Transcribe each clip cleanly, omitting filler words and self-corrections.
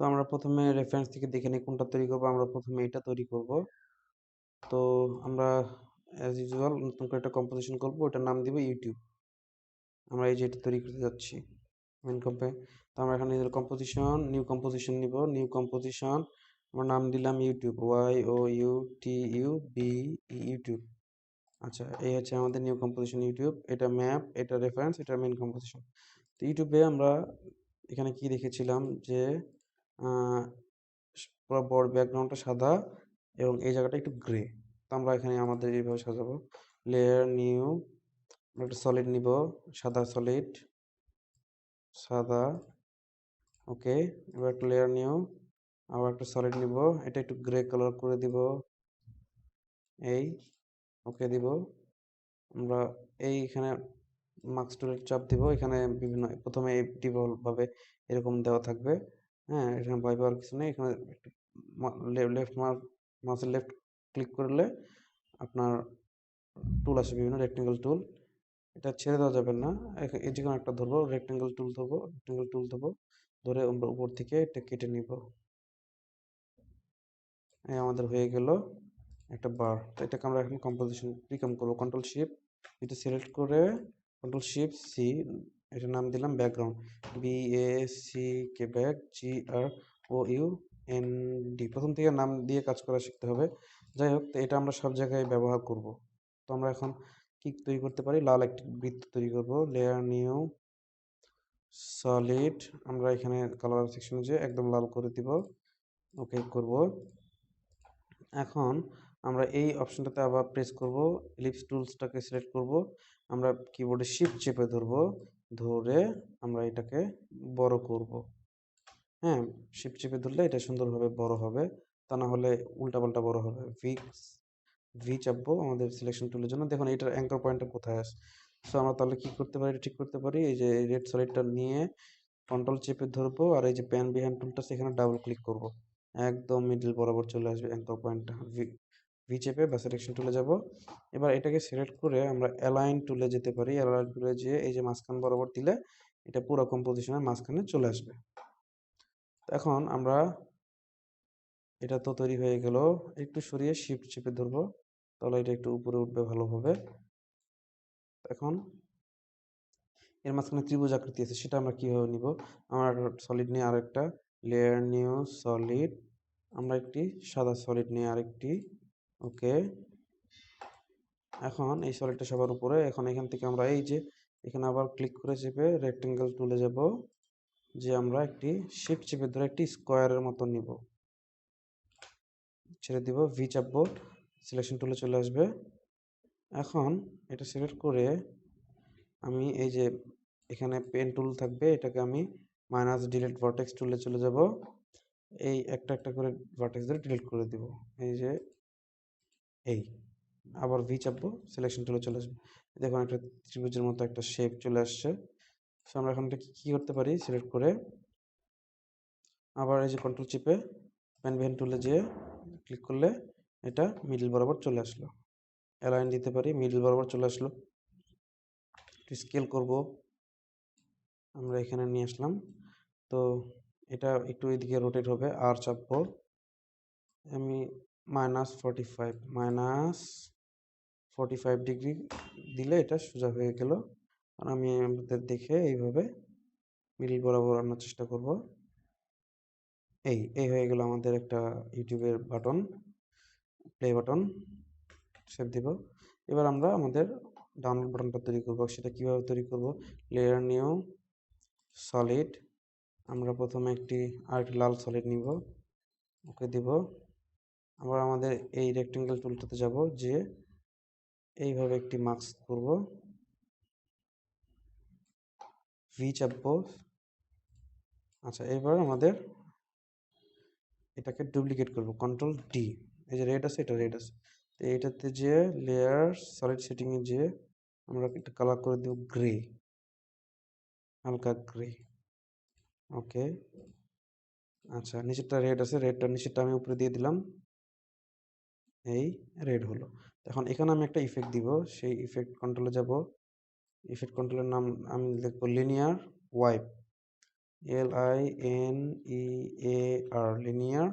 তো আমরা প্রথমে রেফারেন্স থেকে দেখে নিই কোনটা তৈরি করব। আমরা প্রথমে এটা তৈরি করব। তো আমরা অ্যাজ ইউজুয়াল নতুন করে একটা কম্পোজিশন করব, ওটার নাম দিব ইউটিউব। আমরা এই যে এটা তৈরি করতে যাচ্ছি মেন কম্পে। তো আমরা এখানে কম্পোজিশন নিউ কম্পোজিশন নিব। নিউ কম্পোজিশন আমরা নাম দিলাম ইউটিউব, YOUTUBE, ইউটিউব। আচ্ছা, এই হচ্ছে আমাদের নিউ কম্পোজিশন ইউটিউব। এটা ম্যাপ, এটা রেফারেন্স, এটা মেন কম্পোজিশন। তো ইউটিউবে আমরা এখানে কি রেখেছিলাম যে পুরো বড় ব্যাকগ্রাউন্ডটা সাদা এবং এই জায়গাটা একটু গ্রে। তো আমরা এখানে আমাদের এইভাবে সাজাবো। লেয়ার নিউ, আমরা একটা সলিড নিব, সাদা সলিড, সাদা। ওকে, এবার একটা লেয়ার নিউ, আবার একটা সলিড নিব, এটা একটু গ্রে কালার করে দিব। এই ওকে দিব। আমরা এইখানে মার্কস টুলের চাপ দিব। এখানে বিভিন্ন প্রথমে ডিফল্ট ভাবে এরকম দেওয়া থাকবে। হ্যাঁ, এখানে ভয় পাওয়ার কিছু নেই। এখানে লেফট মাউসের লেফট ক্লিক করলে আপনার টুল আসে, বিভিন্ন রেক্টেঙ্গেল টুল। এটা ছেড়ে দেওয়া যাবে না, এই যে কোনো একটা ধরবো, রেক্টেঙ্গেল টুল ধরবো, ধরে আমরা উপর থেকে এটা কেটে নিব। এই আমাদের হয়ে গেল একটা বার। তো এটাকে আমরা এখন কম্পোজিশন বিকাম করবো। কন্ট্রোল শিফট এটা সিলেক্ট করে কন্ট্রোল শিফট সি, এটার নাম দিলাম ব্যাকগ্রাউন্ড, BACK ব্যাক, GROUND। প্রথম থেকে নাম দিয়ে কাজ করা শিখতে হবে। যাই হোক, তো এটা আমরা সব জায়গায় ব্যবহার করব। তো আমরা এখন কি তৈরি করতে পারি, লাল একটি বৃত্ত তৈরি করব। লেয়ার নিউ সলিড, আমরা এখানে কালার সেকশনে যে একদম লাল করে দিব। ওকে করব। এখন আমরা এই অপশনটাতে আবার প্রেস করব, এলিপস টুলসটাকে সিলেক্ট করব। আমরা কিবোর্ডে শিফট চেপে ধরবো, ধরে আমরা এটাকে বড় করব। হ্যাঁ, শিফট চেপে ধরলে এটা সুন্দরভাবে বড় হবে, তা না হলে উল্টাপাল্টা বড় হবে। ভি চাপবো আমাদের সিলেকশন টুলের জন্য। দেখুন এটার অ্যাঙ্কর পয়েন্টটা কোথায় আসে। সো আমরা তাহলে কি করতে পারি, এটা ঠিক করতে পারি। এই যে রেড সলিডটা নিয়ে কন্ট্রোল চেপে ধরবো, আর এই যে প্যান বিহাইন্ড টুলটা সেখানে ডাবল ক্লিক করব। একদম মিডল বরাবর চলে আসবে অ্যাঙ্কর পয়েন্টটা। ভি চেপে বা সিলেকশন টুলে যাব। এবার এটাকে সিলেক্ট করে আমরা অ্যালাইন টুলে যেতে পারি। অ্যালাইন টুলে যেয়ে এই যে মাঝখান বরাবর দিলে এটা পুরো কম্পোজিশনের মাঝখানে চলে আসবে। এখন আমরা এটা তো তৈরি হয়ে গেল। একটু সরিয়ে শিফট চেপে ধরবো, তাহলে এটা একটু উপরে উঠবে ভালোভাবে। এখন এর মাঝখানে ত্রিভুজ আকৃতি আছে, সেটা আমরা কিভাবে নিব। আমরা সলিড নিয়ে আরেকটা, লেয়ার নিউ সলিড, আমরা একটি সাদা সলিড নিয়ে আরেকটি। ওকে, এখন এই সলিডটা সবার উপরে। এখন এখান থেকে আমরা এই যে এখানে আবার ক্লিক করে চেপে রেক্টেঙ্গেল টুলে যাব, যে আমরা একটি শিফট চেপে ধরে একটি স্কোয়ারের মতো নিব, ছেড়ে দিব, ভি চাপবো, সিলেকশন টুলে চলে আসবে। এখন এটা সিলেক্ট করে আমি এই যে এখানে পেন টুল থাকবে, এটাকে আমি মাইনাস ডিলিট ভার্টেক্স টুলে চলে যাব। এই একটা একটা করে ভার্টেক্স ধরে ডিলিট করে দিব। এই যে এই আবার ভি চাপবো, সিলেকশন টুলে চলে আসবে। দেখুন একটা ত্রিভুজের মতো একটা শেপ চলে আসছে। সো আমরা এখন কি করতে পারি, সিলেক্ট করে আবার এই যে কন্ট্রোল চিপে প্যান বিহাইন্ড টুলে যেয়ে ক্লিক করলে এটা মিডল বরাবর চলে আসলো। অ্যালাইন দিতে পারি, মিডল বরাবর চলে আসলো। একটু স্কেল করব, আমরা এখানে নিয়ে আসলাম। তো এটা একটু এদিকে রোটেট হবে, আর চাপবো আমি -45 ডিগ্রি দিলে এটা সোজা হয়ে গেল। আর আমি আমাদের দেখে এইভাবে মিডল বরাবর আনার চেষ্টা করব। এই হয়ে গেল আমাদের একটা ইউটিউবের বাটন, প্লে বাটন। সেভ দিব। এবার আমরা আমাদের ডাউনলোড বাটনটা তৈরি করব। সেটা কিভাবে তৈরি করব, লেয়ার নিউ সলিড, আমরা প্রথমে আরেকটি লাল সলিড নিব, ওকে দিব। আবার আমাদের এই রেক্টেঙ্গেল টুলটাতে যাব, যে এইভাবে একটি মার্কস করব, ভি চাপবো। আচ্ছা, এবার আমাদের এটাকে ডুপ্লিকেট করব, কন্ট্রোল ডি। এই যে রেড আছে, এটা রেড আছে, তো এটাতে যে লেয়ার সলিড সেটিংয়ে যে আমরা একটা কালার করে দেব গ্রে, হালকা গ্রে। ওকে, আচ্ছা নিচেরটা রেড আছে, রেডটা নিচেরটা আমি উপরে দিয়ে দিলাম, এই রেড হলো। এখন এখানে আমি একটা ইফেক্ট দিব, সেই ইফেক্ট কন্ট্রোলে যাব, ইফেক্ট কন্ট্রোলের নাম আমি লিখবো linear wipe. LINEAR, linear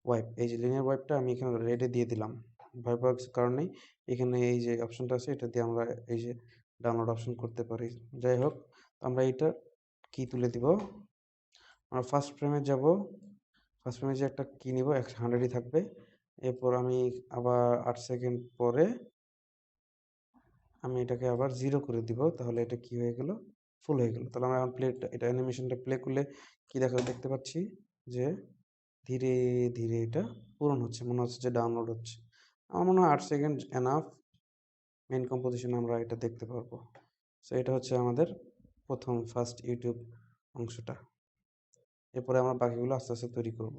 wipe. এই যে লিনিয়ার ওয়াইপটা আমি এখানে রেডে দিয়ে দিলাম, ভয় পাওয়ার কিছু কারণ নেই। এখানে এই যে অপশনটা আছে এটা দিয়ে আমরা এই যে ডাউনলোড অপশন করতে পারি। যাই হোক, আমরা এইটা কি তুলে দিব, আমরা ফার্স্ট ফ্রেমে যাব। ফার্স্ট ফ্রেমে যে একটা কি নিব 100ই থাকবে। এরপর আমি আবার 8 সেকেন্ড পরে আমি এটাকে আবার 0 করে দিব, তাহলে এটা কি হয়ে গেল, ফুল হয়ে গেল। তাহলে আমরা এখন এটা অ্যানিমেশনটা প্লে করলে কি দেখতে পাচ্ছি যে ধীরে ধীরে এটা পূরণ হচ্ছে, মনে হচ্ছে যে ডাউনলোড হচ্ছে। আমার মনে হয় 8 সেকেন্ড এনাফ, মেইন কম্পোজিশনে আমরা এটা দেখতে পারবো। সো এটা হচ্ছে আমাদের ফার্স্ট ইউটিউব অংশটা। এরপরে আমরা বাকিগুলো আস্তে আস্তে তৈরি করব।